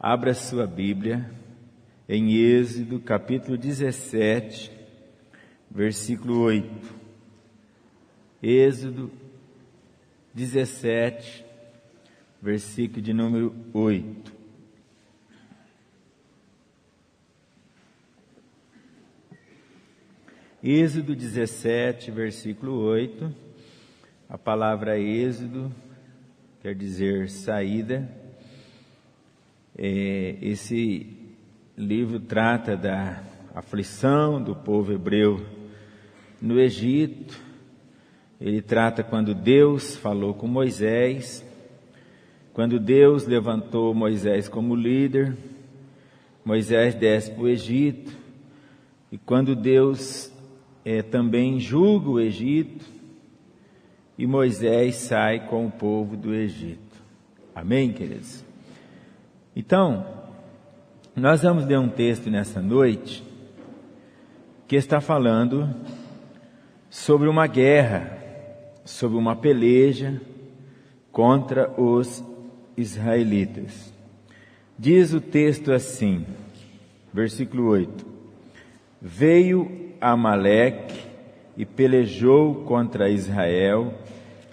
Abra sua Bíblia em Êxodo, capítulo 17, versículo 8. Êxodo 17, versículo de número 8. Êxodo 17, versículo 8. A palavra êxodo quer dizer saída. Esse livro trata da aflição do povo hebreu no Egito. Ele trata quando Deus falou com Moisés, quando Deus levantou Moisés como líder, Moisés desce para o Egito, e quando Deus também julga o Egito, e Moisés sai com o povo do Egito. Amém, queridos? Então, nós vamos ler um texto nessa noite que está falando sobre uma guerra, sobre uma peleja contra os israelitas. Diz o texto assim, versículo 8: Veio Amaleque e pelejou contra Israel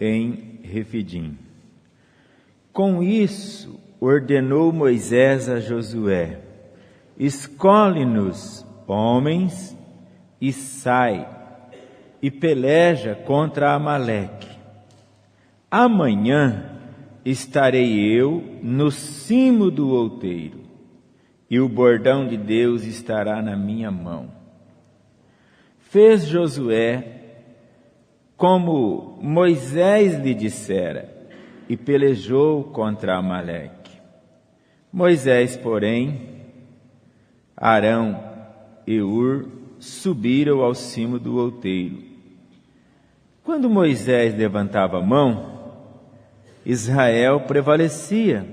em Refidim. Com isso, ordenou Moisés a Josué: escolhe-nos homens e sai, e peleja contra Amaleque. Amanhã estarei eu no cimo do outeiro, e o bordão de Deus estará na minha mão. Fez Josué como Moisés lhe dissera, e pelejou contra Amaleque. Moisés, porém, Arão e Hur subiram ao cimo do outeiro. Quando Moisés levantava a mão, Israel prevalecia.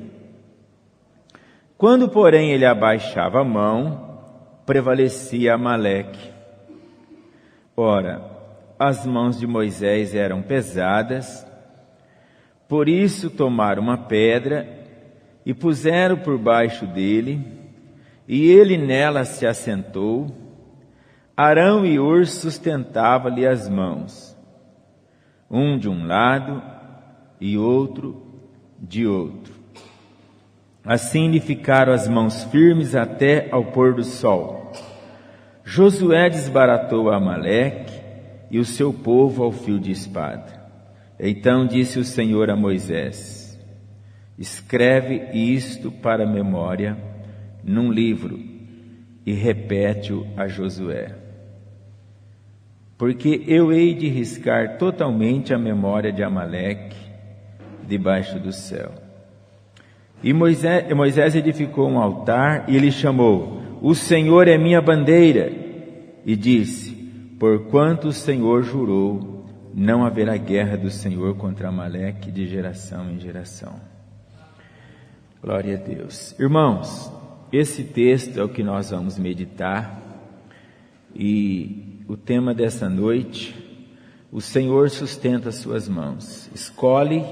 Quando, porém, ele abaixava a mão, prevalecia Amaleque. Ora, as mãos de Moisés eram pesadas, por isso tomaram uma pedra e puseram por baixo dele, e ele nela se assentou. Arão e Hur sustentavam-lhe as mãos, um de um lado e outro de outro. Assim lhe ficaram as mãos firmes até ao pôr do sol. Josué desbaratou Amaleque e o seu povo ao fio de espada. Então disse o Senhor a Moisés: escreve isto para memória num livro e repete-o a Josué, porque eu hei de riscar totalmente a memória de Amaleque debaixo do céu. E Moisés edificou um altar e ele chamou: o Senhor é minha bandeira, e disse: porquanto o Senhor jurou, não haverá guerra do Senhor contra Amaleque de geração em geração. Glória a Deus. Irmãos, esse texto é o que nós vamos meditar, e o tema dessa noite: o Senhor sustenta as suas mãos. Escolhe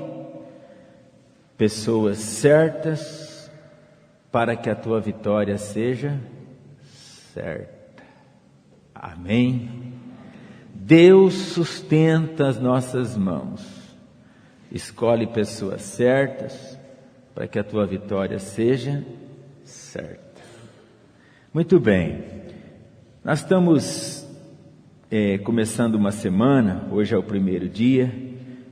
pessoas certas para que a tua vitória seja certa. Amém? Deus sustenta as nossas mãos. Escolhe pessoas certas para que a tua vitória seja certa. Muito bem, nós estamos começando uma semana, hoje é o primeiro dia,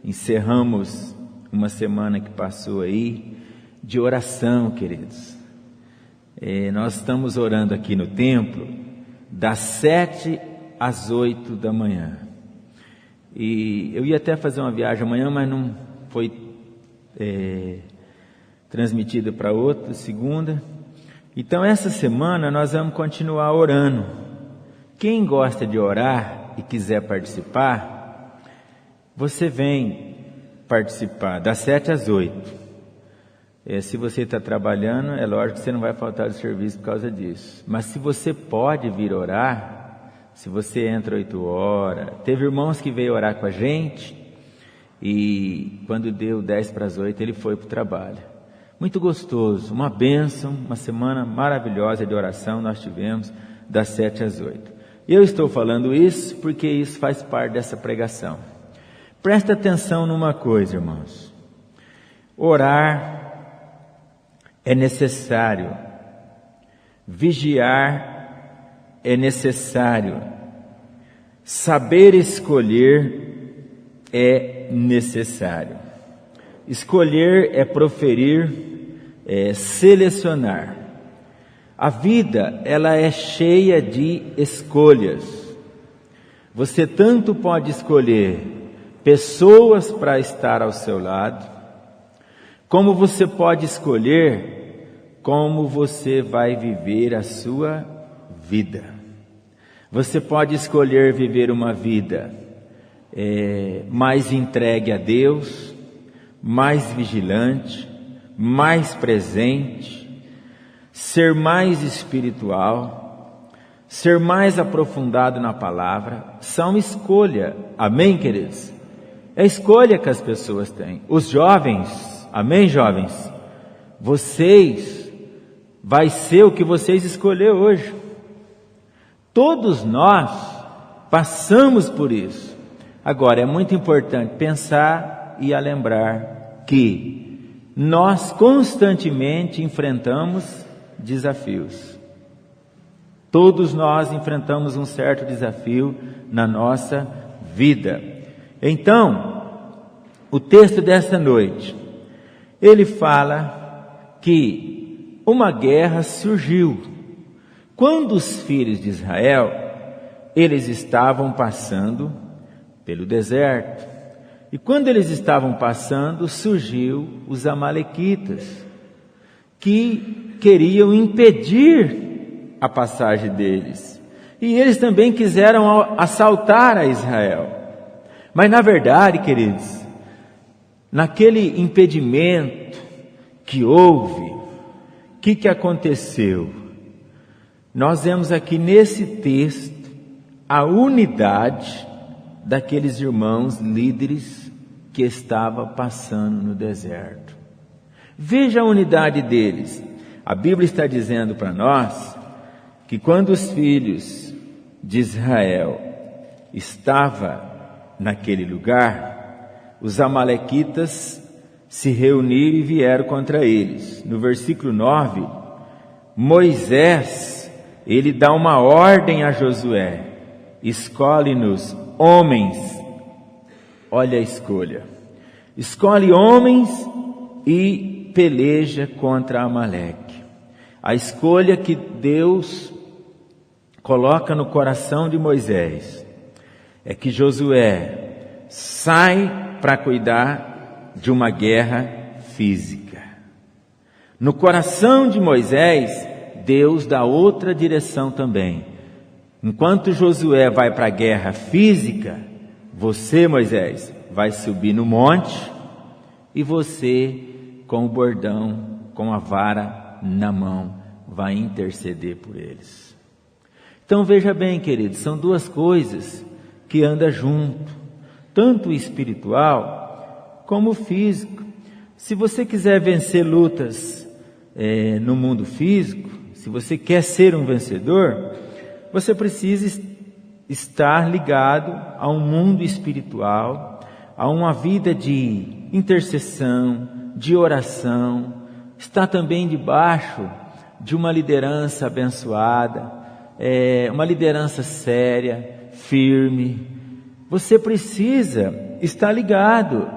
encerramos uma semana que passou aí de oração, queridos. Nós estamos orando aqui no templo das 7 às 8 da manhã. E eu ia até fazer uma viagem amanhã, mas não foi transmitida para outra, segunda. Então essa semana nós vamos continuar orando. Quem gosta de orar e quiser participar, você vem participar das 7 às 8. Se você está trabalhando, é lógico que você não vai faltar do serviço por causa disso. Mas se você pode vir orar, se você entra 8 horas, teve irmãos que veio orar com a gente, e quando deu 10 para as 8 ele foi para o trabalho. Muito gostoso, uma bênção, uma semana maravilhosa de oração nós tivemos das 7 às 8. Eu estou falando isso porque isso faz parte dessa pregação. Presta atenção numa coisa, irmãos. Orar é necessário. Vigiar é necessário. Saber escolher é necessário. Escolher é proferir, é selecionar. A vida, ela é cheia de escolhas. Você tanto pode escolher pessoas para estar ao seu lado, como você pode escolher como você vai viver a sua vida. Você pode escolher viver uma vida mais entregue a Deus, mais vigilante, mais presente, ser mais espiritual, ser mais aprofundado na palavra. São escolha, amém, queridos? É escolha que as pessoas têm. Os jovens, amém, jovens? Vocês, vai ser o que vocês escolheram hoje. Todos nós passamos por isso. Agora, é muito importante pensar e a lembrar que nós constantemente enfrentamos desafios. Todos nós enfrentamos um certo desafio na nossa vida. Então, o texto desta noite, ele fala que uma guerra surgiu. Quando os filhos de Israel, eles estavam passando pelo deserto. E quando eles estavam passando, surgiu os amalequitas, que queriam impedir a passagem deles. E eles também quiseram assaltar a Israel. Mas na verdade, queridos, naquele impedimento que houve, o que aconteceu? Nós vemos aqui nesse texto a unidade daqueles irmãos líderes que estavam passando no deserto. Veja a unidade deles. A Bíblia está dizendo para nós que quando os filhos de Israel estavam naquele lugar, os amalequitas se reuniram e vieram contra eles. No versículo 9, Moisés, ele dá uma ordem a Josué: escolhe-nos homens. Olha a escolha. Escolhe homens e peleja contra Amaleque. A escolha que Deus coloca no coração de Moisés é que Josué sai para cuidar de uma guerra física. No coração de Moisés, Deus dá outra direção também. Enquanto Josué vai para a guerra física, você, Moisés, vai subir no monte e você, com o bordão, com a vara na mão, vai interceder por eles. Então veja bem, queridos, são duas coisas que andam junto, tanto o espiritual como o físico. Se você quiser vencer lutas no mundo físico, se você quer ser um vencedor, você precisa estar ligado a um mundo espiritual, a uma vida de intercessão, de oração, estar também debaixo de uma liderança abençoada, uma liderança séria, firme. Você precisa estar ligado.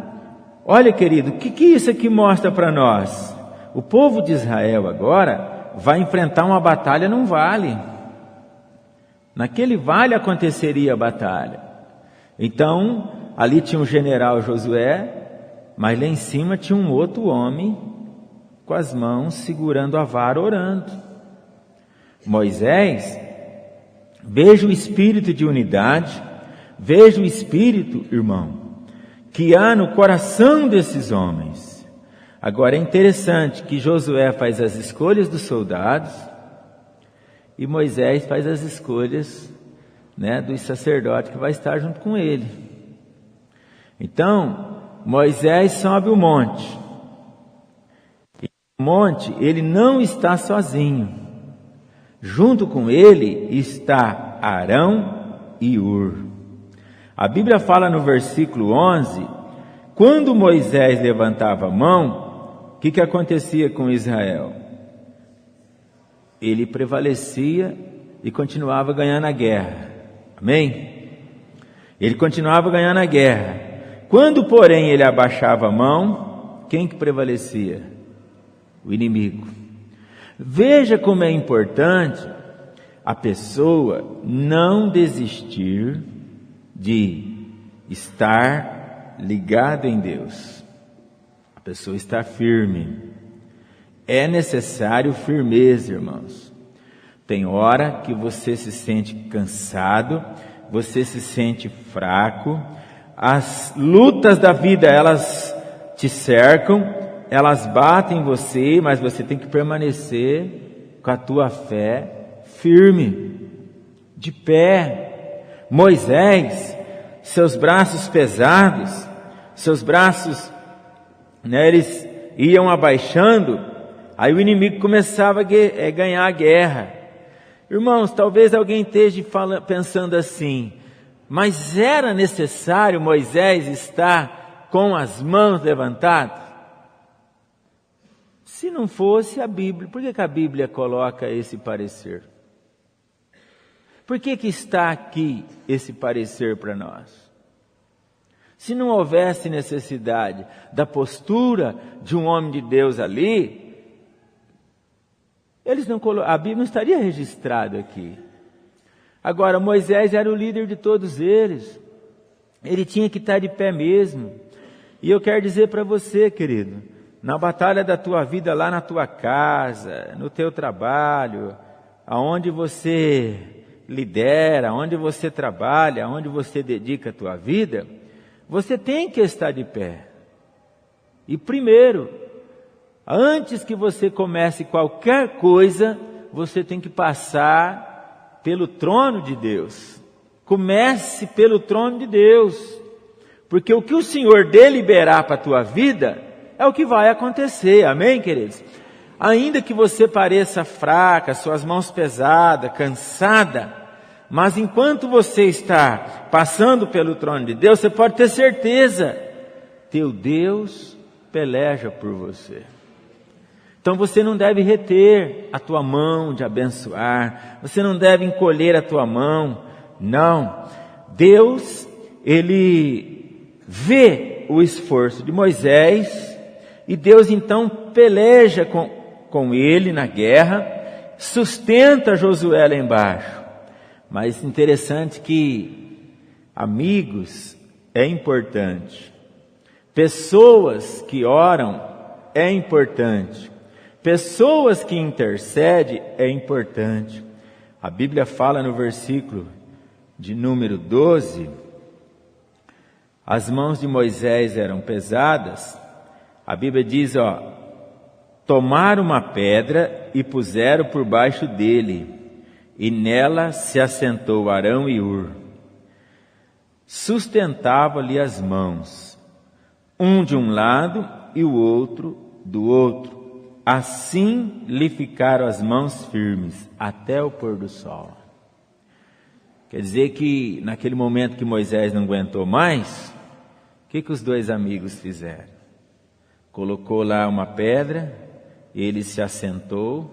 Olha, querido, o que isso aqui mostra para nós? O povo de Israel agora vai enfrentar uma batalha num vale. Naquele vale aconteceria a batalha. Então, ali tinha o general Josué, mas lá em cima tinha um outro homem com as mãos segurando a vara, orando. Moisés, veja o espírito de unidade, veja o espírito, irmão, que há no coração desses homens. Agora é interessante que Josué faz as escolhas dos soldados e Moisés faz as escolhas, dos sacerdotes que vai estar junto com ele. Então, Moisés sobe o monte. monte, ele não está sozinho. Junto com ele está Arão e Hur. A Bíblia fala no versículo 11, quando Moisés levantava a mão, o que acontecia com Israel? Ele prevalecia e continuava ganhando a guerra. Amém? Ele continuava ganhando a guerra. Quando, porém, ele abaixava a mão, quem que prevalecia? O inimigo. Veja como é importante a pessoa não desistir de estar ligado em Deus. A pessoa está firme. É necessário firmeza, irmãos. Tem hora que você se sente cansado, você se sente fraco, as lutas da vida, elas te cercam, elas batem em você, mas você tem que permanecer com a tua fé firme, de pé. Moisés, seus braços pesados, seus braços, eles iam abaixando, aí o inimigo começava a ganhar a guerra. Irmãos, talvez alguém esteja pensando assim, mas era necessário Moisés estar com as mãos levantadas? Se não fosse a Bíblia, por que a Bíblia coloca esse parecer? Por que está aqui esse parecer para nós? Se não houvesse necessidade da postura de um homem de Deus ali, a Bíblia não estaria registrada aqui. Agora, Moisés era o líder de todos eles. Ele tinha que estar de pé mesmo. E eu quero dizer para você, querido, na batalha da tua vida, lá na tua casa, no teu trabalho, aonde você lidera, aonde você trabalha, aonde você dedica a tua vida, você tem que estar de pé. E primeiro, antes que você comece qualquer coisa, você tem que passar pelo trono de Deus. Comece pelo trono de Deus. Porque o que o Senhor deliberar para a tua vida, é o que vai acontecer. Amém, queridos? Ainda que você pareça fraca, suas mãos pesadas, cansada, mas enquanto você está passando pelo trono de Deus, você pode ter certeza, teu Deus peleja por você. Então você não deve reter a tua mão de abençoar, você não deve encolher a tua mão, não. Deus, Ele vê o esforço de Moisés, e Deus então peleja com ele na guerra, sustenta Josué lá embaixo. Mas interessante que, amigos, é importante. Pessoas que oram é importante. Pessoas que intercedem é importante. A Bíblia fala no versículo de número 12, as mãos de Moisés eram pesadas. A Bíblia diz, tomaram uma pedra e puseram por baixo dele, e nela se assentou Arão e Hur. Sustentava-lhe as mãos, um de um lado e o outro do outro. Assim lhe ficaram as mãos firmes até o pôr do sol. Quer dizer que naquele momento que Moisés não aguentou mais, o que os dois amigos fizeram? Colocou lá uma pedra, ele se assentou,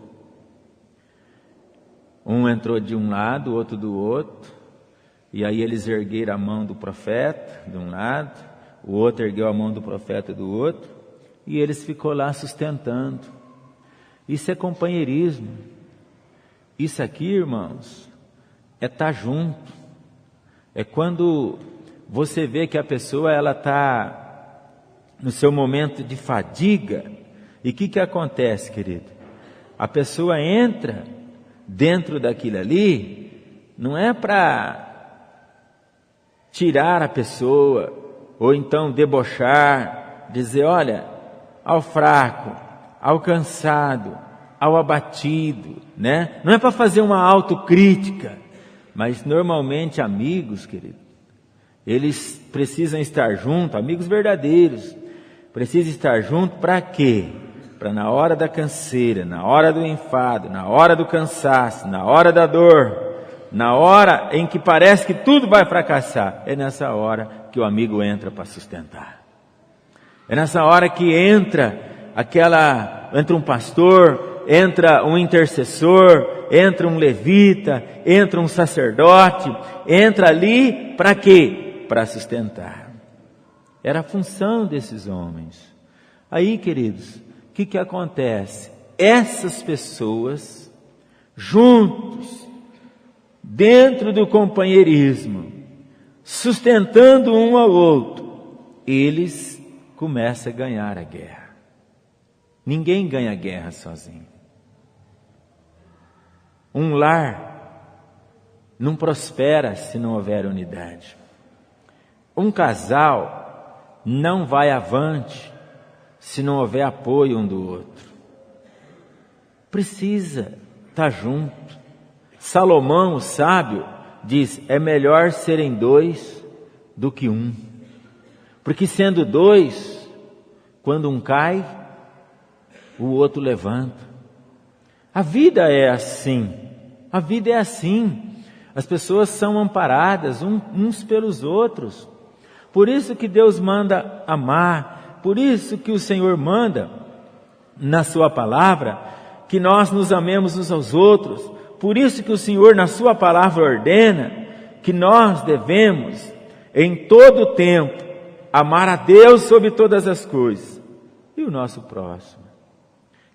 um entrou de um lado, o outro do outro, e aí eles ergueram a mão do profeta de um lado, o outro ergueu a mão do profeta do outro, e eles ficou lá sustentando. Isso é companheirismo. Isso aqui, irmãos, é estar junto. É quando você vê que a pessoa ela está no seu momento de fadiga. E o que acontece, querido? A pessoa entra dentro daquilo ali, não é para tirar a pessoa, ou então debochar, dizer, olha, ao fraco, ao cansado, ao abatido, né? Não é para fazer uma autocrítica, mas normalmente amigos, querido, eles precisam estar juntos, amigos verdadeiros, precisam estar juntos para quê? para na hora da canseira, na hora do enfado, na hora do cansaço, na hora da dor, na hora em que parece que tudo vai fracassar, é nessa hora que o amigo entra para sustentar. É nessa hora que entra um pastor, entra um intercessor, entra um levita, entra um sacerdote, entra ali para quê? Para sustentar. Era a função desses homens. Aí, queridos, o que acontece? Essas pessoas, juntos, dentro do companheirismo, sustentando um ao outro, eles começam a ganhar a guerra. Ninguém ganha a guerra sozinho. Um lar não prospera se não houver unidade. Um casal não vai avante se não houver apoio um do outro. Precisa estar junto. Salomão, o sábio, diz: é melhor serem dois do que um. Porque sendo dois, quando um cai, o outro levanta. A vida é assim. A vida é assim. As pessoas são amparadas uns pelos outros. Por isso que Deus manda amar. Por isso que o Senhor manda, na sua palavra, que nós nos amemos uns aos outros. Por isso que o Senhor, na sua palavra, ordena que nós devemos, em todo o tempo, amar a Deus sobre todas as coisas e o nosso próximo.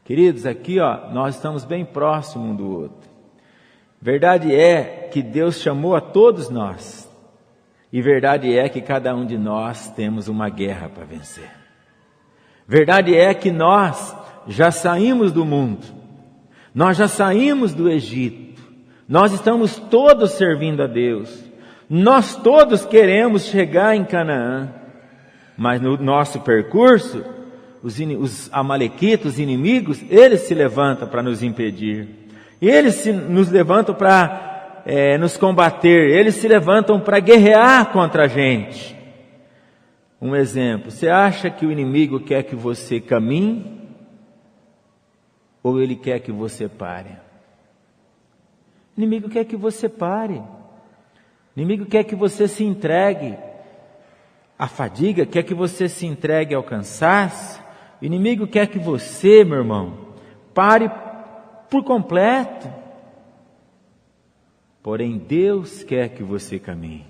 Queridos, aqui nós estamos bem próximos um do outro. Verdade é que Deus chamou a todos nós, e verdade é que cada um de nós temos uma guerra para vencer. Verdade é que nós já saímos do mundo, nós já saímos do Egito, nós estamos todos servindo a Deus, nós todos queremos chegar em Canaã, mas no nosso percurso, os amalequitas, os inimigos, eles se levantam para nos impedir, eles nos levantam para nos combater, eles se levantam para guerrear contra a gente. Um exemplo: você acha que o inimigo quer que você caminhe ou ele quer que você pare? O inimigo quer que você pare. O inimigo quer que você se entregue à fadiga, quer que você se entregue ao cansaço. O inimigo quer que você, meu irmão, pare por completo. Porém, Deus quer que você caminhe.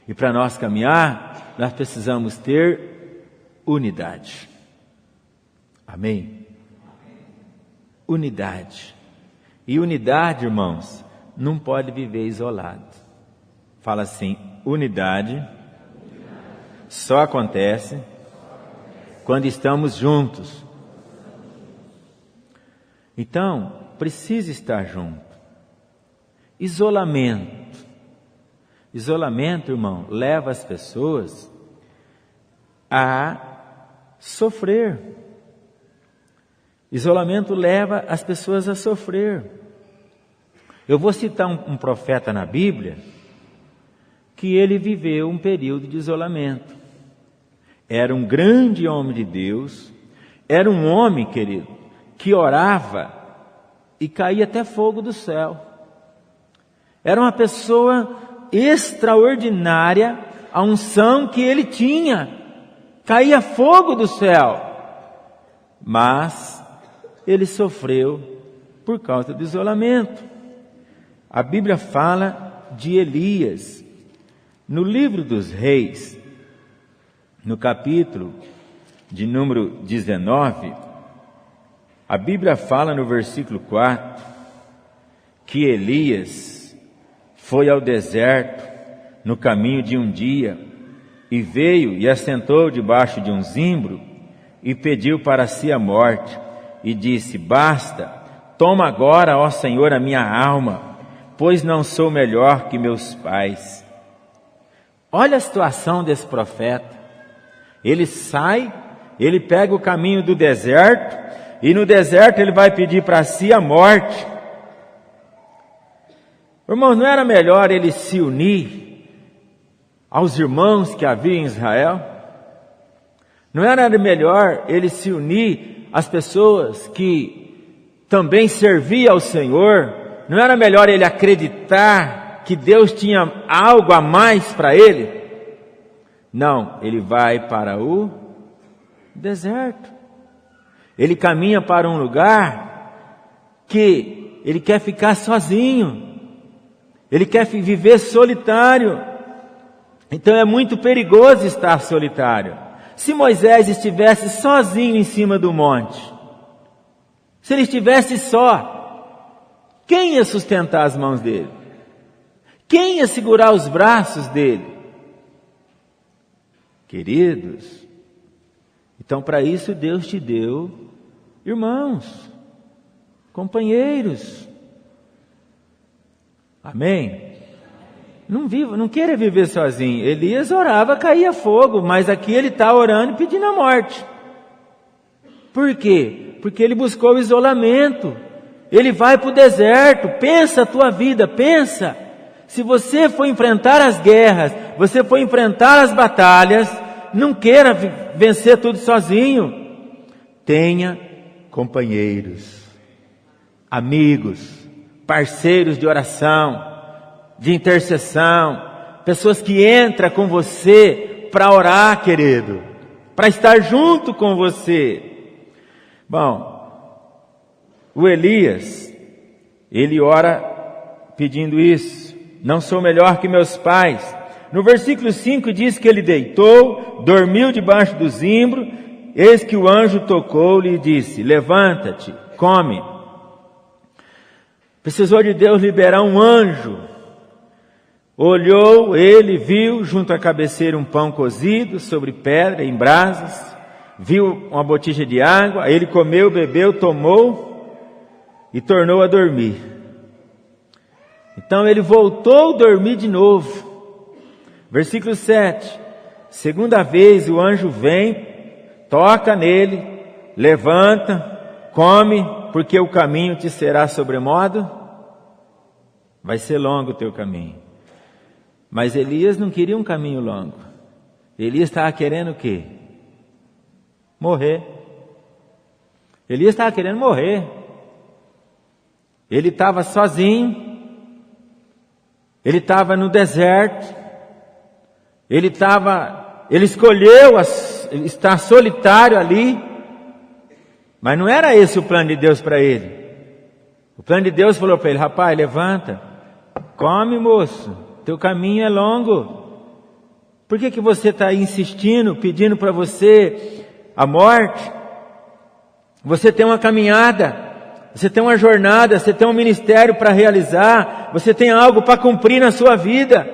E para nós caminhar, nós precisamos ter unidade. Amém? Unidade. E unidade, irmãos, não pode viver isolado. Fala assim: unidade só acontece quando estamos juntos. Então, precisa estar junto. Isolamento, irmão, leva as pessoas a sofrer. Isolamento leva as pessoas a sofrer. Eu vou citar um profeta na Bíblia que ele viveu um período de isolamento. Era um grande homem de Deus, era um homem, querido, que orava e caía até fogo do céu. Era uma pessoa extraordinária, a unção que ele tinha, caía fogo do céu. Mas ele sofreu por causa do isolamento. A Bíblia fala de Elias. No livro dos Reis, no capítulo de número 19, a Bíblia fala no versículo 4, que Elias foi ao deserto no caminho de um dia, e veio e assentou debaixo de um zimbro, e pediu para si a morte, e disse: basta, toma agora, ó Senhor, a minha alma, pois não sou melhor que meus pais. Olha a situação desse profeta. Ele sai, ele pega o caminho do deserto, e no deserto ele vai pedir para si a morte. Irmãos, não era melhor ele se unir aos irmãos que havia em Israel? Não era melhor ele se unir as pessoas que também serviam ao Senhor, não era melhor ele acreditar que Deus tinha algo a mais para ele? Não, ele vai para o deserto. Ele caminha para um lugar que ele quer ficar sozinho. Ele quer viver solitário. Então é muito perigoso estar solitário. Se Moisés estivesse sozinho em cima do monte, se ele estivesse só, quem ia sustentar as mãos dele? Quem ia segurar os braços dele? Queridos, então para isso Deus te deu irmãos, companheiros. Amém? Não queira viver sozinho. Elias orava, caía fogo, mas aqui ele está orando e pedindo a morte. Por quê? Porque ele buscou o isolamento. Ele vai para o deserto. Pensa a tua vida, pensa. Se você for enfrentar as guerras, você for enfrentar as batalhas, não queira vencer tudo sozinho. Tenha companheiros, amigos, parceiros de oração, de intercessão, pessoas que entram com você para orar, querido, para estar junto com você. Bom, o Elias, ele ora pedindo isso: não sou melhor que meus pais. No versículo 5 diz que ele deitou, dormiu debaixo do zimbro, eis que o anjo tocou-lhe e disse: levanta-te, come. Precisou de Deus liberar um anjo. Olhou, ele viu junto à cabeceira um pão cozido sobre pedra em brasas, viu uma botija de água, ele comeu, bebeu, tomou e tornou a dormir. Então ele voltou a dormir de novo. Versículo 7, segunda vez o anjo vem, toca nele, levanta, come, porque o caminho te será sobremodo, vai ser longo o teu caminho. Mas Elias não queria um caminho longo. Elias estava querendo o quê? Morrer. Elias estava querendo morrer. Ele estava sozinho. Ele estava no deserto. Ele escolheu estar solitário ali. Mas não era esse o plano de Deus para ele. O plano de Deus falou para ele: rapaz, levanta, come, moço. Teu caminho é longo. Por que você está aí insistindo, pedindo para você a morte? Você tem uma caminhada, você tem uma jornada, você tem um ministério para realizar, você tem algo para cumprir na sua vida.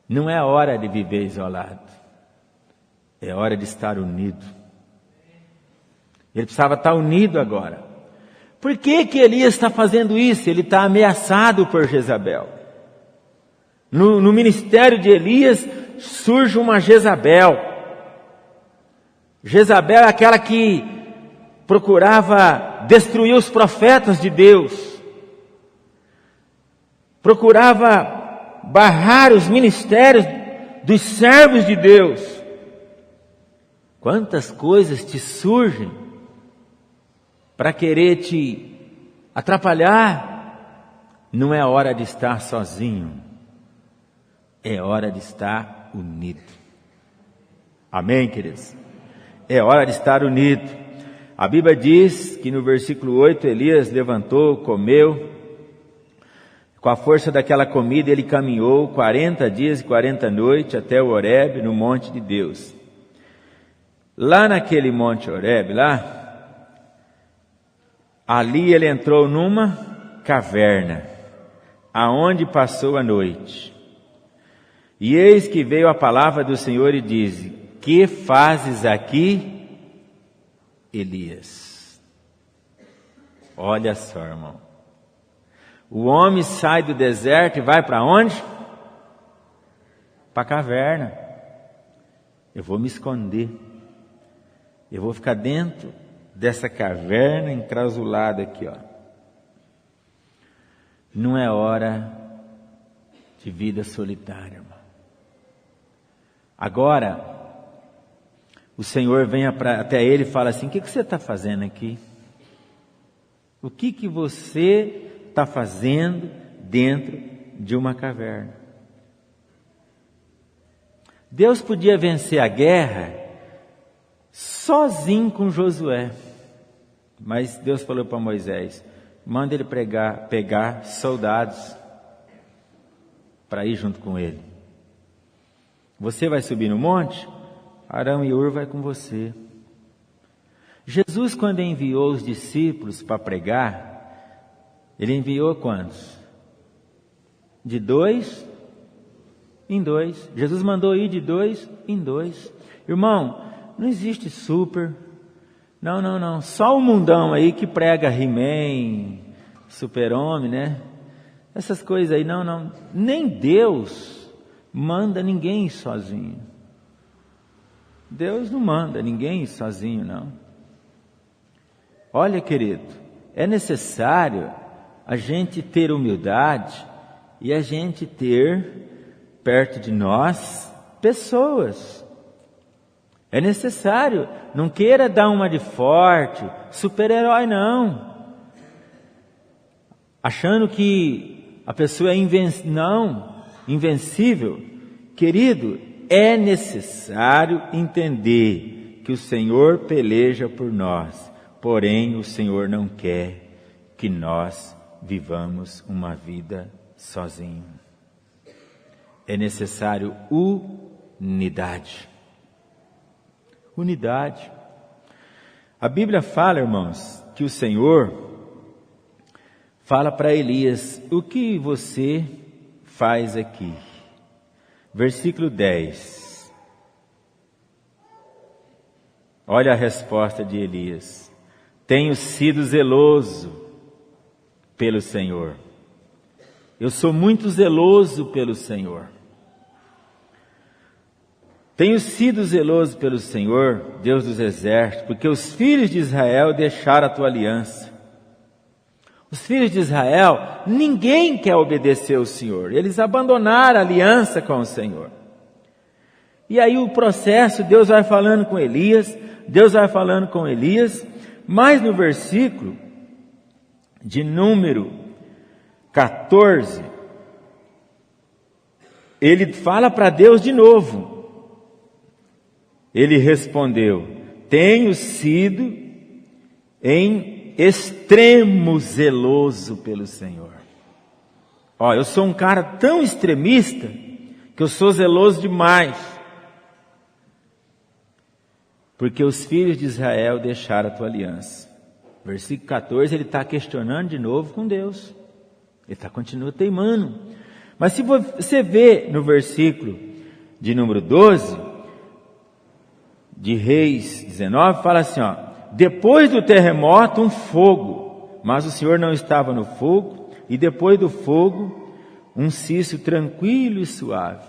Não é hora de viver isolado, é hora de estar unido. Ele precisava estar unido agora. Por que Elias está fazendo isso? Ele está ameaçado por Jezabel. No ministério de Elias surge uma Jezabel. Jezabel é aquela que procurava destruir os profetas de Deus. Procurava barrar os ministérios dos servos de Deus. Quantas coisas te surgem para querer te atrapalhar. Não é hora de estar sozinho. É hora de estar unido. Amém, queridos? É hora de estar unido. A Bíblia diz que no versículo 8, Elias levantou, comeu. Com a força daquela comida, ele caminhou 40 dias e 40 noites até o Horebe, no monte de Deus. Lá naquele monte Horebe, ali ele entrou numa caverna, aonde passou a noite. E eis que veio a palavra do Senhor e diz: que fazes aqui, Elias? Olha só, irmão. O homem sai do deserto e vai para onde? Para a caverna. Eu vou me esconder. Eu vou ficar dentro dessa caverna encrausulada aqui, ó. Não é hora de vida solitária, irmão. Agora, o Senhor vem até ele e fala assim: o que você está fazendo aqui? O que você está fazendo dentro de uma caverna? Deus podia vencer a guerra sozinho com Josué, mas Deus falou para Moisés: manda ele pegar soldados para ir junto com ele. Você vai subir no monte, Arão e Hur vai com você. Jesus, quando enviou os discípulos para pregar, ele enviou quantos? De 2 em 2. Jesus mandou ir de 2 em 2. Irmão, não existe super. Não. Só o mundão aí que prega He-Man, Super-Homem, né? Essas coisas aí, não. Nem Deus manda ninguém ir sozinho. Deus não manda ninguém ir sozinho, não. Olha, querido, é necessário a gente ter humildade e a gente ter perto de nós pessoas. É necessário. Não queira dar uma de forte, super-herói não. Achando que a pessoa é invencível. Querido, é necessário entender que o Senhor peleja por nós. Porém, o Senhor não quer que nós vivamos uma vida sozinhos. É necessário unidade. Unidade. A Bíblia fala, irmãos, que o Senhor fala para Elias: o que você faz aqui? Versículo 10. Olha a resposta de Elias: tenho sido zeloso pelo Senhor. Eu sou muito zeloso pelo Senhor. Tenho sido zeloso pelo Senhor, Deus dos exércitos, porque os filhos de Israel deixaram a tua aliança. Os filhos de Israel, ninguém quer obedecer ao Senhor. Eles abandonaram a aliança com o Senhor. E aí o processo, Deus vai falando com Elias, mas no versículo de número 14, ele fala para Deus de novo. Ele respondeu: tenho sido em extremo zeloso pelo Senhor. Eu sou um cara tão extremista que eu sou zeloso demais. Porque os filhos de Israel deixaram a tua aliança. Versículo 14, ele está questionando de novo com Deus. Ele continua teimando. Mas se você vê no versículo de número 12, de Reis 19, fala assim, depois do terremoto um fogo, mas o Senhor não estava no fogo, e depois do fogo um cisto tranquilo e suave.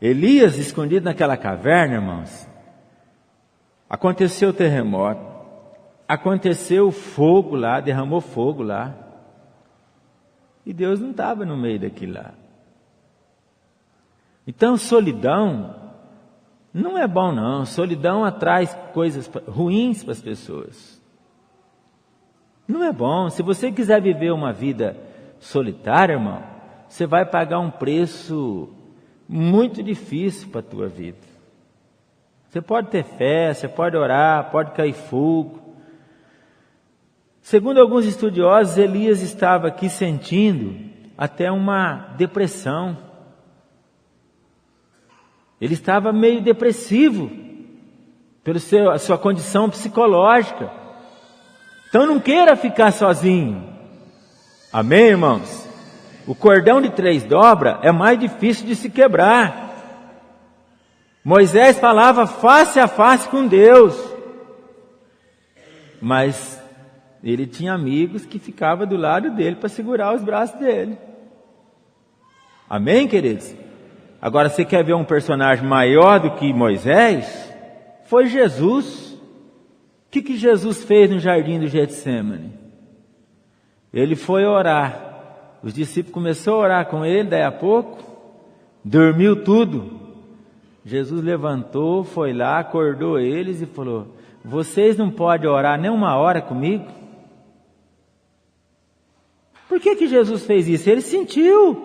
Elias, escondido naquela caverna, irmãos, aconteceu o terremoto, aconteceu o fogo lá, derramou fogo lá, e Deus não estava no meio daquilo lá. Então, solidão não é bom não. Solidão atrai coisas ruins para as pessoas. Não é bom. Se você quiser viver uma vida solitária, irmão, você vai pagar um preço muito difícil para a tua vida. Você pode ter fé, você pode orar, pode cair fogo. Segundo alguns estudiosos, Elias estava aqui sentindo até uma depressão. Ele estava meio depressivo pela sua condição psicológica. Então não queira ficar sozinho. Amém, irmãos? O cordão de 3 dobras é mais difícil de se quebrar. Moisés falava face a face com Deus. Mas ele tinha amigos que ficavam do lado dele para segurar os braços dele. Amém, queridos? Agora, você quer ver um personagem maior do que Moisés? Foi Jesus. O que Jesus fez no jardim do Getsemane? Ele foi orar. Os discípulos começaram a orar com ele, daí a pouco, dormiu tudo. Jesus levantou, foi lá, acordou eles e falou: vocês não podem orar nem uma hora comigo? Por que Jesus fez isso? Ele sentiu.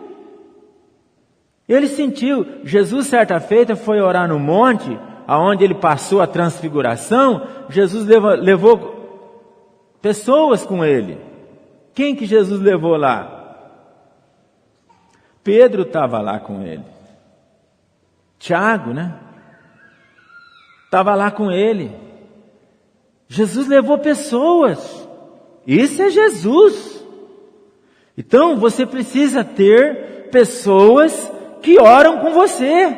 Jesus, certa feita, foi orar no monte, aonde ele passou a transfiguração. Jesus levou pessoas com ele. Quem que Jesus levou lá? Pedro estava lá com ele. Tiago, né? Estava lá com ele. Jesus levou pessoas. Isso é Jesus. Então você precisa ter pessoas que oram com você.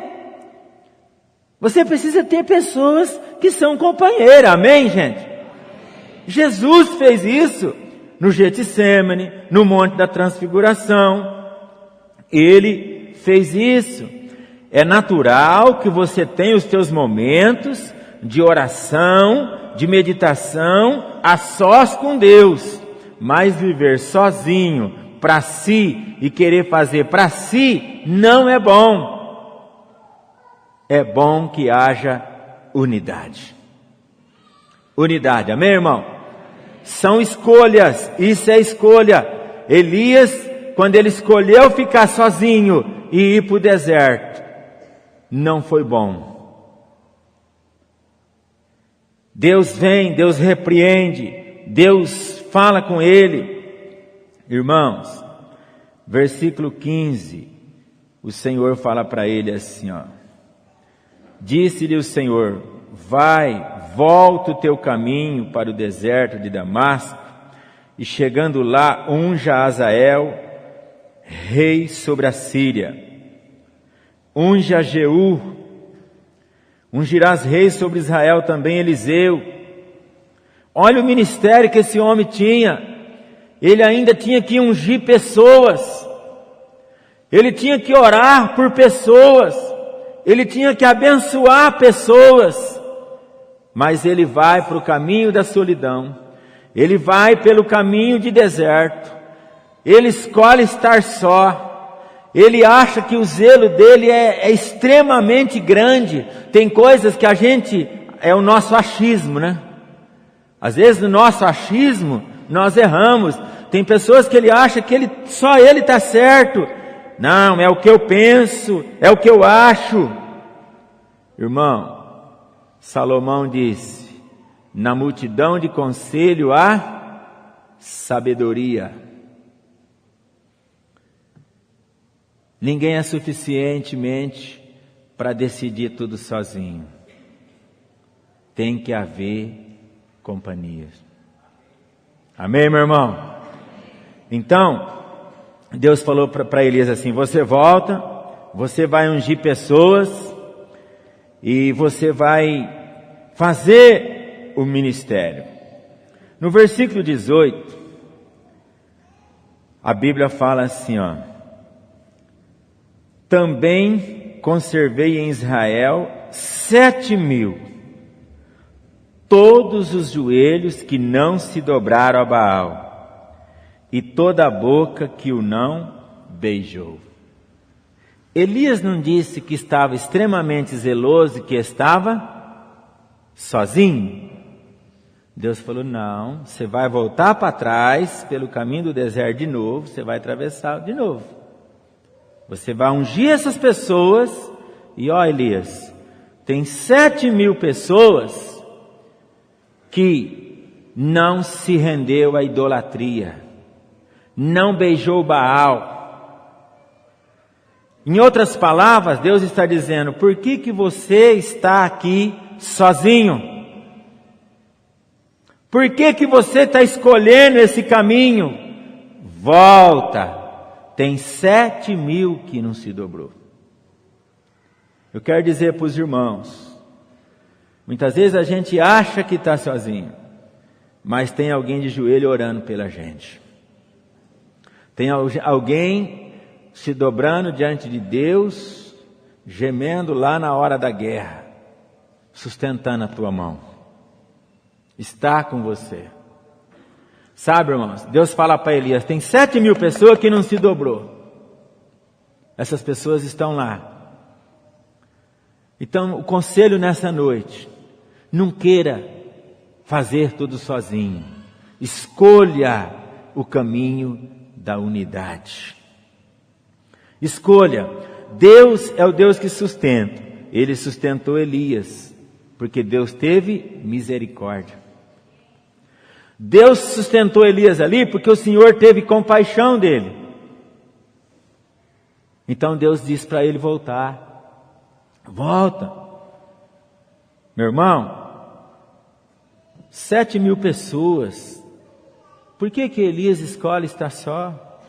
Você precisa ter pessoas que são companheiras. Amém, gente? Jesus fez isso no Getsêmani, no Monte da Transfiguração. Ele fez isso. É natural que você tenha os seus momentos de oração, de meditação, a sós com Deus. Mas viver sozinho, para si, e querer fazer para si, não é bom. É bom que haja unidade. Unidade, amém, irmão? São escolhas, isso é escolha. Elias, quando ele escolheu ficar sozinho e ir para o deserto, não foi bom. Deus vem, Deus repreende, Deus fala com ele. Irmãos, versículo 15, o Senhor fala para ele assim, ó: disse-lhe o Senhor: vai, volta o teu caminho para o deserto de Damasco, e chegando lá, unja Azael, rei sobre a Síria. Unja Jeú, ungirás rei sobre Israel também Eliseu. Olha o ministério que esse homem tinha. Ele ainda tinha que ungir pessoas. Ele tinha que orar por pessoas. Ele tinha que abençoar pessoas. Mas ele vai para o caminho da solidão. Ele vai pelo caminho de deserto. Ele escolhe estar só. Ele acha que o zelo dele é extremamente grande. Tem coisas que a gente, é o nosso achismo, né? Às vezes no nosso achismo nós erramos. Tem pessoas que ele acha que só ele está certo. Não, é o que eu penso, é o que eu acho. Irmão, Salomão disse: na multidão de conselho há sabedoria. Ninguém é suficientemente para decidir tudo sozinho. Tem que haver companhia. Amém, meu irmão? Então, Deus falou para Elias assim: você volta, você vai ungir pessoas e você vai fazer o ministério. No versículo 18, a Bíblia fala assim, ó: também conservei em Israel 7.000, todos os joelhos que não se dobraram a Baal, e toda a boca que o não beijou. Elias não disse que estava extremamente zeloso e que estava sozinho? Deus falou: não, você vai voltar para trás pelo caminho do deserto de novo, você vai atravessar de novo. Você vai ungir essas pessoas. E ó, Elias, tem 7.000 pessoas que não se rendeu à idolatria, não beijou Baal. Em outras palavras, Deus está dizendo: por que você está aqui sozinho? Por que você está escolhendo esse caminho? Volta. Tem 7.000 que não se dobrou. Eu quero dizer para os irmãos, muitas vezes a gente acha que está sozinho, mas tem alguém de joelho orando pela gente. Tem alguém se dobrando diante de Deus, gemendo lá na hora da guerra, sustentando a tua mão. Está com você. Sabe, irmãos, Deus fala para Elias: tem 7.000 pessoas que não se dobrou. Essas pessoas estão lá. Então, o conselho nessa noite: não queira fazer tudo sozinho. Escolha o caminho da unidade. Escolha. Deus é o Deus que sustenta. Ele sustentou Elias, porque Deus teve misericórdia. Deus sustentou Elias ali porque o Senhor teve compaixão dele. Então Deus disse para ele voltar. Volta. Meu irmão, 7.000 pessoas. Por que Elias escolhe estar só?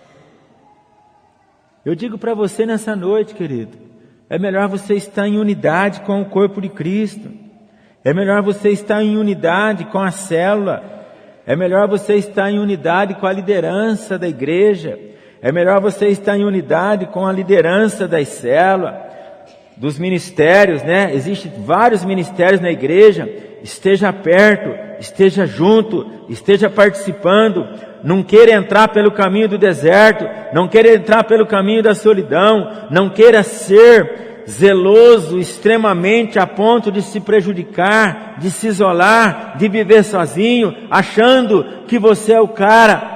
Eu digo para você nessa noite, querido, é melhor você estar em unidade com o corpo de Cristo. É melhor você estar em unidade com a célula. É melhor você estar em unidade com a liderança da igreja. É melhor você estar em unidade com a liderança das células, dos ministérios, né? Existem vários ministérios na igreja. Esteja perto, esteja junto, esteja participando. Não queira entrar pelo caminho do deserto, não queira entrar pelo caminho da solidão, não queira ser zeloso extremamente a ponto de se prejudicar, de se isolar, de viver sozinho, achando que você é o cara.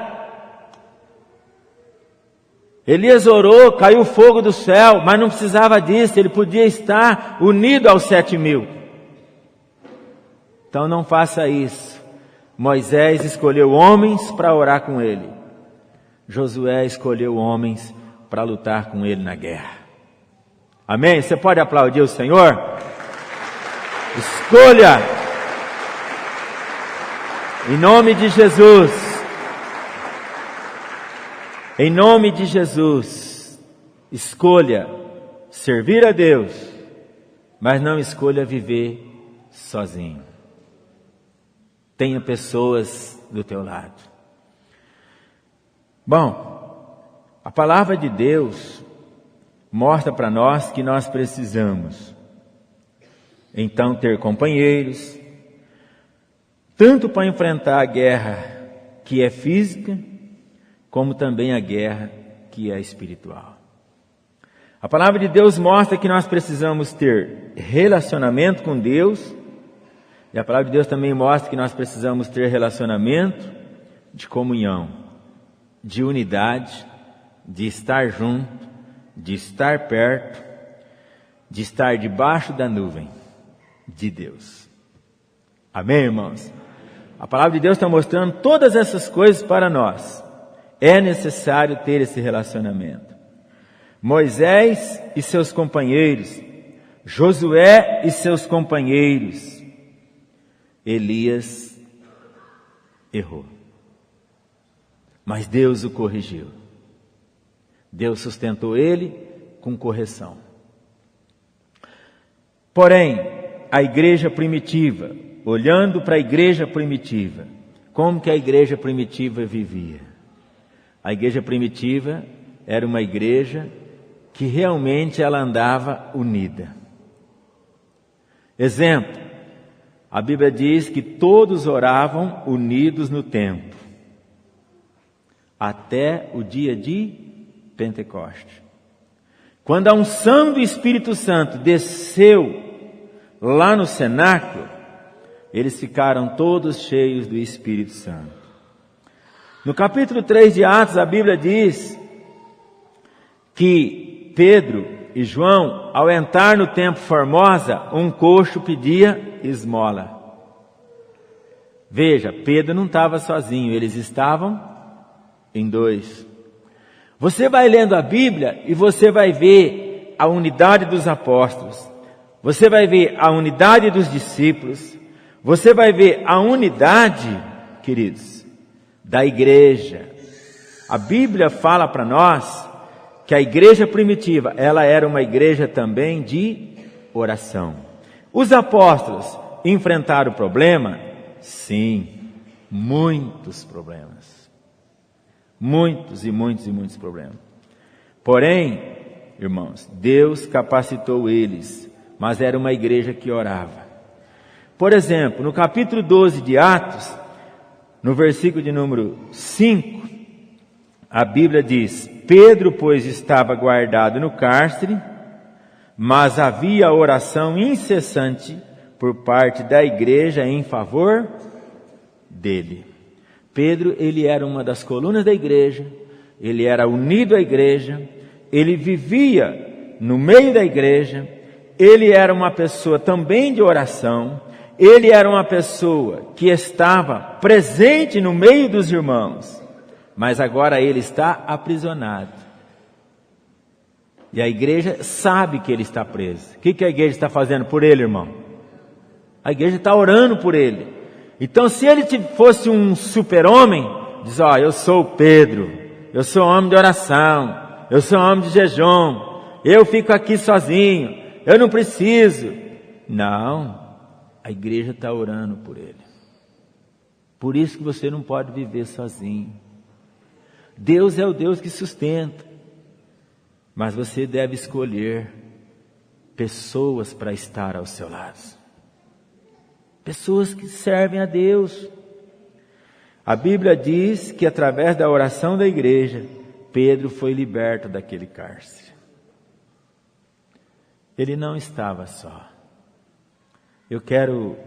Elias orou, caiu fogo do céu, mas não precisava disso, ele podia estar unido aos 7.000. Então não faça isso. Moisés escolheu homens para orar com ele. Josué escolheu homens para lutar com ele na guerra. Amém? Você pode aplaudir o Senhor? Escolha! Em nome de Jesus. Em nome de Jesus. Escolha servir a Deus, mas não escolha viver sozinho. Tenha pessoas do teu lado. Bom, a palavra de Deus mostra para nós que nós precisamos, então, ter companheiros, tanto para enfrentar a guerra que é física, como também a guerra que é espiritual. A palavra de Deus mostra que nós precisamos ter relacionamento com Deus, e a palavra de Deus também mostra que nós precisamos ter relacionamento de comunhão, de unidade, de estar junto, de estar perto, de estar debaixo da nuvem de Deus. Amém, irmãos? A palavra de Deus está mostrando todas essas coisas para nós. É necessário ter esse relacionamento. Moisés e seus companheiros, Josué e seus companheiros, Elias errou. Mas Deus o corrigiu. Deus sustentou ele com correção. Porém, a igreja primitiva, olhando para a igreja primitiva, como que a igreja primitiva vivia? A igreja primitiva era uma igreja que realmente ela andava unida. Exemplo, a Bíblia diz que todos oravam unidos no templo, até o dia de Pentecoste. Quando a unção do Espírito Santo desceu lá no cenáculo, eles ficaram todos cheios do Espírito Santo. No capítulo 3 de Atos, a Bíblia diz que Pedro e João, ao entrar no templo Formosa, um coxo pedia esmola. Veja, Pedro não estava sozinho, eles estavam em dois. Você vai lendo a Bíblia e você vai ver a unidade dos apóstolos, você vai ver a unidade dos discípulos, você vai ver a unidade, queridos, da igreja. A Bíblia fala para nós que a igreja primitiva, ela era uma igreja também de oração. Os apóstolos enfrentaram o problema? Sim, muitos problemas. Muitos e muitos e muitos problemas. Porém, irmãos, Deus capacitou eles, mas era uma igreja que orava. Por exemplo, no capítulo 12 de Atos, no versículo de número 5, a Bíblia diz: Pedro, pois, estava guardado no cárcere, mas havia oração incessante por parte da igreja em favor dele. Pedro, ele era uma das colunas da igreja, ele era unido à igreja, ele vivia no meio da igreja, ele era uma pessoa também de oração, ele era uma pessoa que estava presente no meio dos irmãos, mas agora ele está aprisionado. E a igreja sabe que ele está preso. O que a igreja está fazendo por ele, irmão? A igreja está orando por ele. Então, se ele fosse um super-homem, diz, ó, eu sou Pedro, eu sou homem de oração, eu sou homem de jejum, eu fico aqui sozinho, eu não preciso. Não, a igreja está orando por ele. Por isso que você não pode viver sozinho. Deus é o Deus que sustenta, mas você deve escolher pessoas para estar ao seu lado. Pessoas que servem a Deus. A Bíblia diz que através da oração da igreja, Pedro foi liberto daquele cárcere. Ele não estava só. Eu quero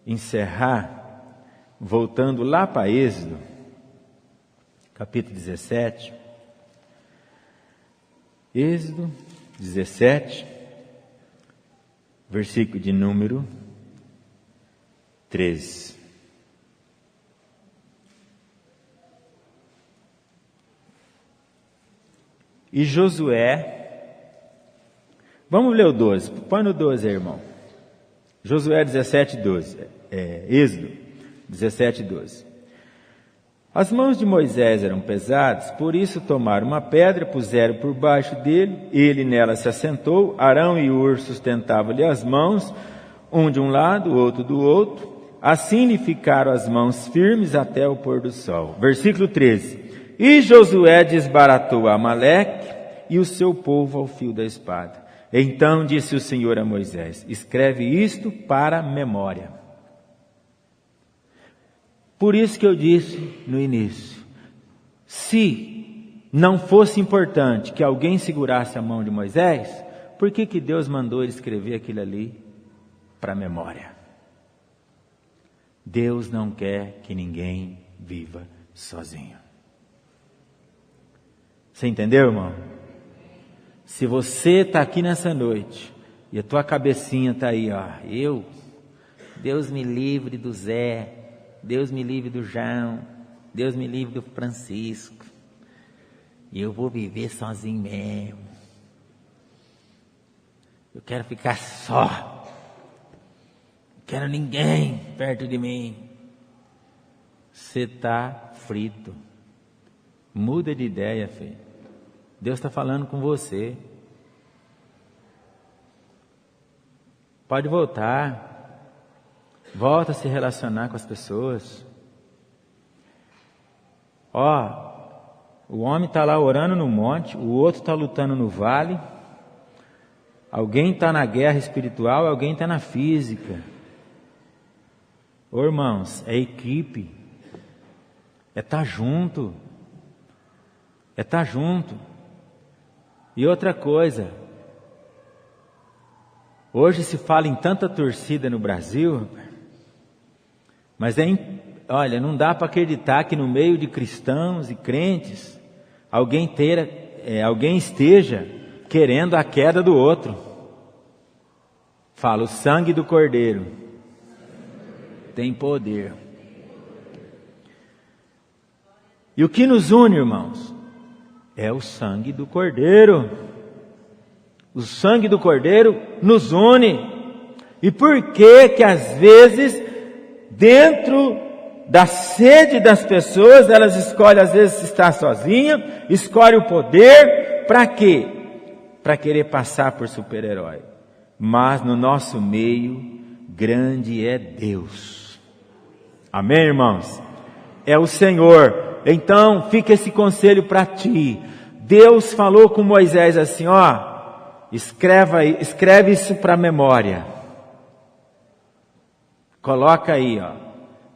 encerrar voltando lá para Êxodo, capítulo 17. Êxodo 17, versículo de número 13. E Josué, vamos ler o 12, põe no 12 aí, irmão. Josué 17, 12, Êxodo 17, 12. As mãos de Moisés eram pesadas, por isso tomaram uma pedra, puseram por baixo dele, ele nela se assentou, Arão e Hur sustentavam-lhe as mãos, um de um lado, o outro do outro, assim lhe ficaram as mãos firmes até o pôr do sol. Versículo 13. E Josué desbaratou Amaleque e o seu povo ao fio da espada. Então disse o Senhor a Moisés, escreve isto para memória. Por isso que eu disse no início, se não fosse importante que alguém segurasse a mão de Moisés, por que Deus mandou ele escrever aquilo ali para memória? Deus não quer que ninguém viva sozinho. Você entendeu, irmão? Se você está aqui nessa noite e a tua cabecinha está aí, ó, Deus me livre do Zé, Deus me livre do João, Deus me livre do Francisco, e eu vou viver sozinho mesmo. Eu quero ficar só, não quero ninguém perto de mim. Você está frito. Muda de ideia, filho. Deus está falando com você. Pode voltar. Volta a se relacionar com as pessoas. Ó, o homem está lá orando no monte, o outro está lutando no vale. Alguém está na guerra espiritual, alguém está na física. Ô irmãos, é equipe. É estar junto. É estar junto. E outra coisa, hoje se fala em tanta torcida no Brasil, mas olha, não dá para acreditar que no meio de cristãos e crentes, alguém esteja querendo a queda do outro. Fala, o sangue do Cordeiro tem poder. E o que nos une, irmãos? É o sangue do Cordeiro. O sangue do Cordeiro nos une. E por que às vezes, dentro da sede das pessoas, elas escolhem às vezes estar sozinha, escolhem o poder, para quê? Para querer passar por super-herói. Mas no nosso meio, grande é Deus. Amém, irmãos? É o Senhor. Então, fica esse conselho para ti. Deus falou com Moisés assim, ó, escreve isso para memória. Coloca aí, ó.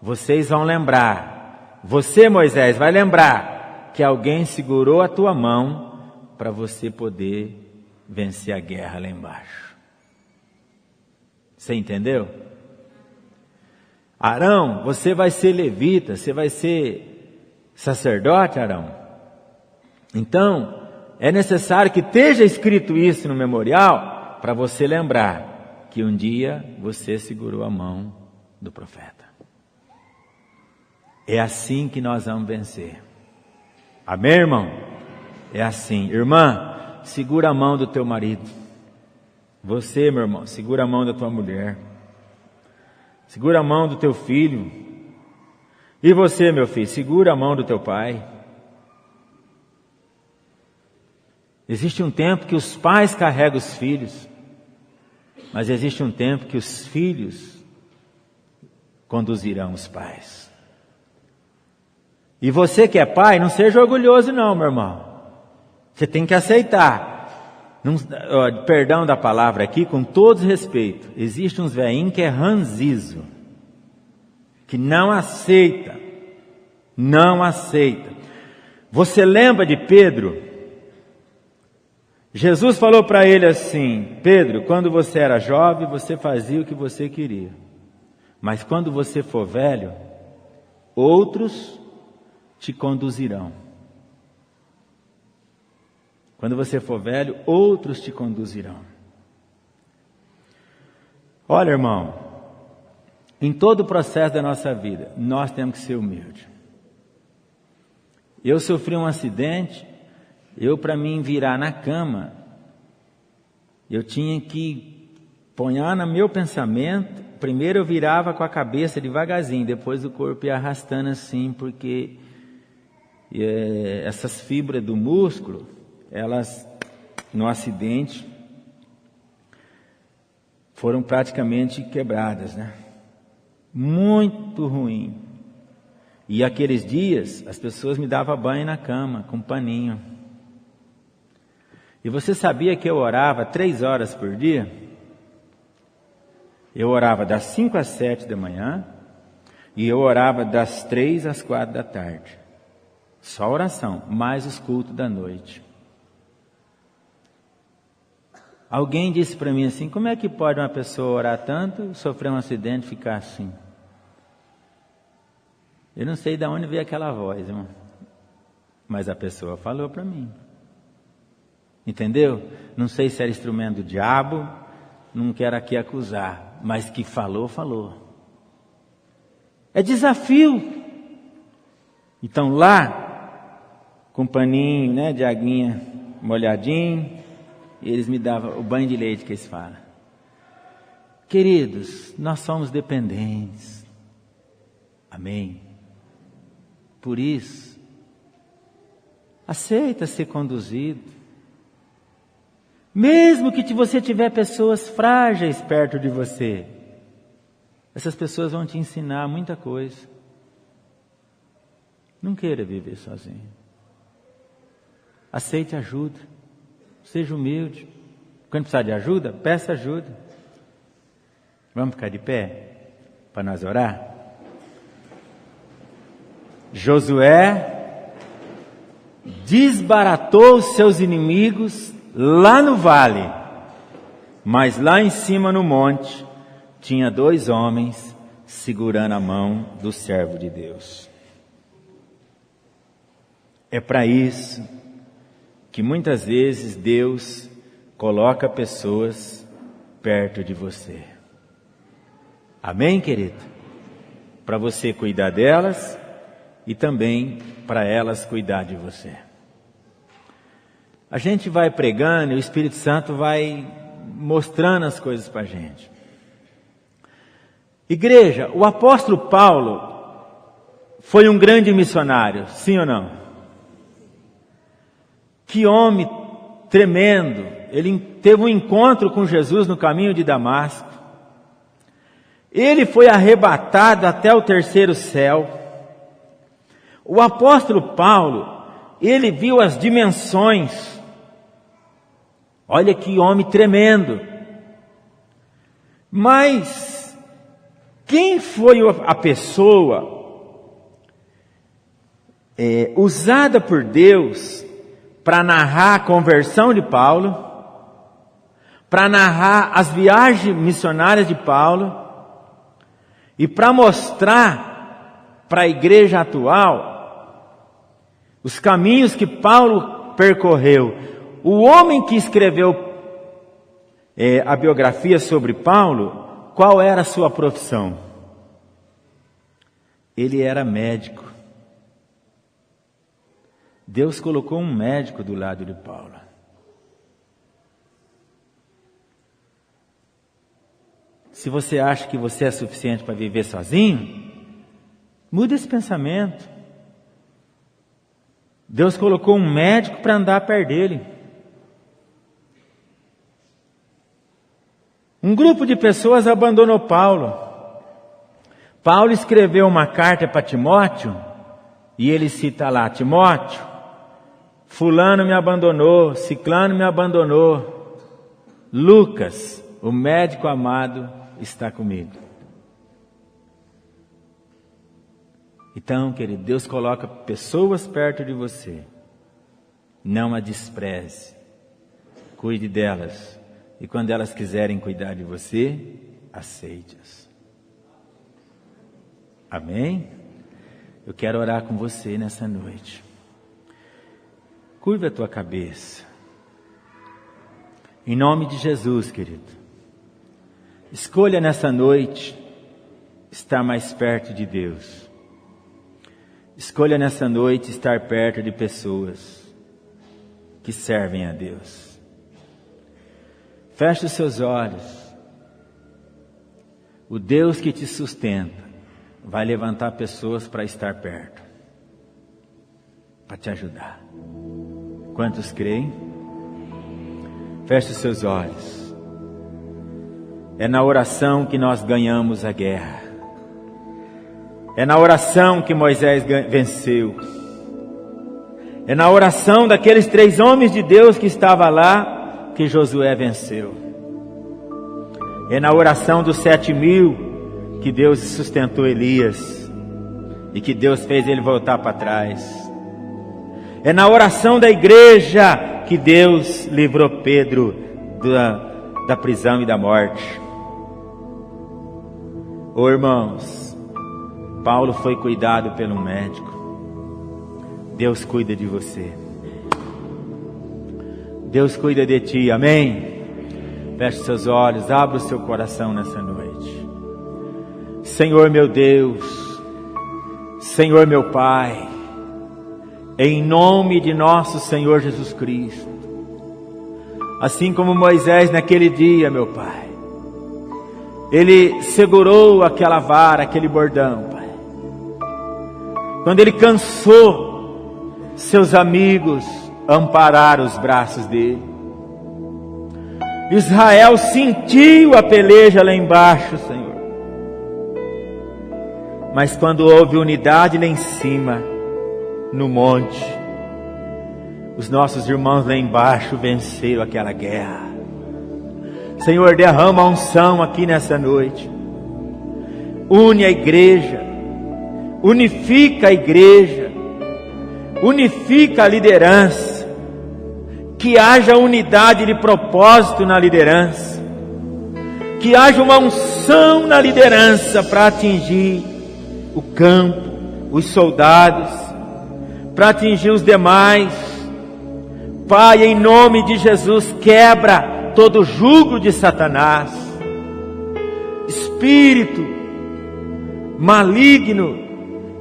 Vocês vão lembrar. Você, Moisés, vai lembrar que alguém segurou a tua mão para você poder vencer a guerra lá embaixo. Você entendeu? Arão, você vai ser levita, você vai ser sacerdote, Arão. Então, é necessário que esteja escrito isso no memorial para você lembrar que um dia você segurou a mão do profeta. É assim que nós vamos vencer. Amém, irmão? É assim. Irmã, segura a mão do teu marido. Você, meu irmão, segura a mão da tua mulher. Segura a mão do teu filho. E você, meu filho, segura a mão do teu pai. Existe um tempo que os pais carregam os filhos, mas existe um tempo que os filhos conduzirão os pais. E você que é pai, não seja orgulhoso não, meu irmão. Você tem que aceitar. Perdão da palavra aqui, com todo respeito. Existe uns velhinhos que é ranzizo, que não aceita. Não aceita. Você lembra de Pedro? Jesus falou para ele assim: Pedro, quando você era jovem, você fazia o que você queria. Mas quando você for velho, outros te conduzirão. Quando você for velho, outros te conduzirão. Olha, irmão, em todo o processo da nossa vida, nós temos que ser humildes. Eu sofri um acidente, para mim virar na cama, eu tinha que pôr no meu pensamento. Primeiro eu virava com a cabeça devagarzinho, depois o corpo ia arrastando assim, porque essas fibras do músculo, elas no acidente foram praticamente quebradas, né? Muito ruim. E aqueles dias as pessoas me davam banho na cama com um paninho. E você sabia que eu orava 3 horas por dia? Eu orava das 5 às 7 da manhã e eu orava das 3 às 4 da tarde. Só oração, mais os cultos da noite. Alguém disse para mim assim: como é que pode uma pessoa orar tanto, sofrer um acidente e ficar assim? Eu não sei de onde veio aquela voz, irmão, mas a pessoa falou para mim. Entendeu? Não sei se era instrumento do diabo, não quero aqui acusar, mas que falou, falou. É desafio. Então lá, com paninho, né, de aguinha molhadinho, eles me davam o banho de leite que eles falam. Queridos, nós somos dependentes. Amém? Por isso, aceita ser conduzido. Mesmo que você tiver pessoas frágeis perto de você, essas pessoas vão te ensinar muita coisa. Não queira viver sozinho. Aceite ajuda. Seja humilde. Quando precisar de ajuda, peça ajuda. Vamos ficar de pé para nós orar? Josué desbaratou os seus inimigos lá no vale, mas lá em cima no monte tinha 2 homens segurando a mão do servo de Deus. É para isso que muitas vezes Deus coloca pessoas perto de você. Amém, querido? Para você cuidar delas e também para elas cuidar de você. A gente vai pregando e o Espírito Santo vai mostrando as coisas para a gente. Igreja, o apóstolo Paulo foi um grande missionário, sim ou não? Que homem tremendo. Ele teve um encontro com Jesus no caminho de Damasco. Ele foi arrebatado até o 3º céu. O apóstolo Paulo, ele viu as dimensões. Olha que homem tremendo. Mas quem foi a pessoa usada por Deus para narrar a conversão de Paulo? para narrar as viagens missionárias de Paulo e para mostrar para a igreja atual os caminhos que Paulo percorreu. O homem que escreveu a biografia sobre Paulo, qual era a sua profissão? Ele era médico. Deus colocou um médico do lado de Paulo. Se você acha que você é suficiente para viver sozinho, muda esse pensamento. Deus colocou um médico para andar perto dele. Um grupo de pessoas abandonou Paulo. Paulo escreveu uma carta para Timóteo, e ele cita lá: Timóteo, fulano me abandonou, ciclano me abandonou, Lucas, o médico amado, está comigo. Então, querido, Deus coloca pessoas perto de você. Não a despreze. Cuide delas. E quando elas quiserem cuidar de você, aceite-as. Amém? Eu quero orar com você nessa noite. Curva a tua cabeça. Em nome de Jesus, querido. Escolha nessa noite estar mais perto de Deus. Escolha nessa noite estar perto de pessoas que servem a Deus. Feche os seus olhos. O Deus que te sustenta vai levantar pessoas para estar perto, para te ajudar. Quantos creem? Feche os seus olhos. É na oração que nós ganhamos a guerra. É na oração que Moisés venceu. É na oração daqueles 3 homens de Deus que estavam lá que Josué venceu. É na oração dos 7.000 que Deus sustentou Elias e que Deus fez ele voltar para trás. É na oração da igreja que Deus livrou Pedro da prisão e da morte. Oh, irmãos, Paulo foi cuidado pelo médico. Deus cuida de você. Deus cuida de ti, amém? Feche seus olhos, abra o seu coração nessa noite. Senhor meu Deus, Senhor meu Pai, em nome de nosso Senhor Jesus Cristo, assim como Moisés naquele dia, meu Pai, ele segurou aquela vara, aquele bordão, Pai. Quando ele cansou, seus amigos ampararam os braços dele. Israel sentiu a peleja lá embaixo, Senhor. Mas quando houve unidade lá em cima, no monte, os nossos irmãos lá embaixo venceram aquela guerra. Senhor, derrama a unção aqui nessa noite. Une a igreja. Unifica a igreja. Unifica a liderança. Que haja unidade de propósito na liderança. Que haja uma unção na liderança para atingir o campo, os soldados, para atingir os demais. Pai, em nome de Jesus, quebra todo jugo de Satanás, espírito maligno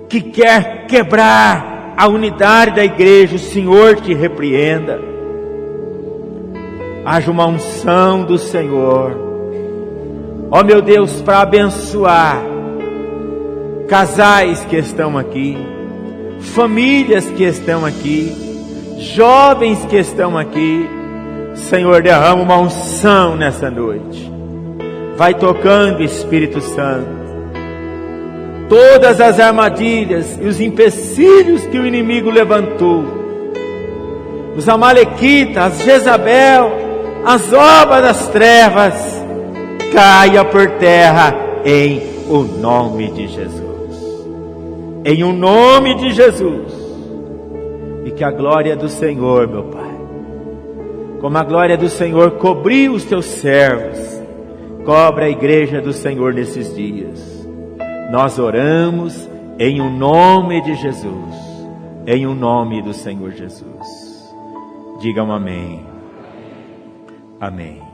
que quer quebrar a unidade da igreja, o Senhor te repreenda. Haja uma unção do Senhor, ó meu Deus, para abençoar casais que estão aqui, famílias que estão aqui, jovens que estão aqui. Senhor, derrama uma unção nessa noite. Vai tocando, Espírito Santo. Todas as armadilhas e os empecilhos que o inimigo levantou, os amalequitas, as Jezabel, as obras das trevas, caia por terra em o nome de Jesus. Em o nome de Jesus. E que a glória do Senhor, meu Pai, como a glória do Senhor cobriu os teus servos, cobre a igreja do Senhor nesses dias. Nós oramos em o nome de Jesus, em o nome do Senhor Jesus. Digam amém. Amém.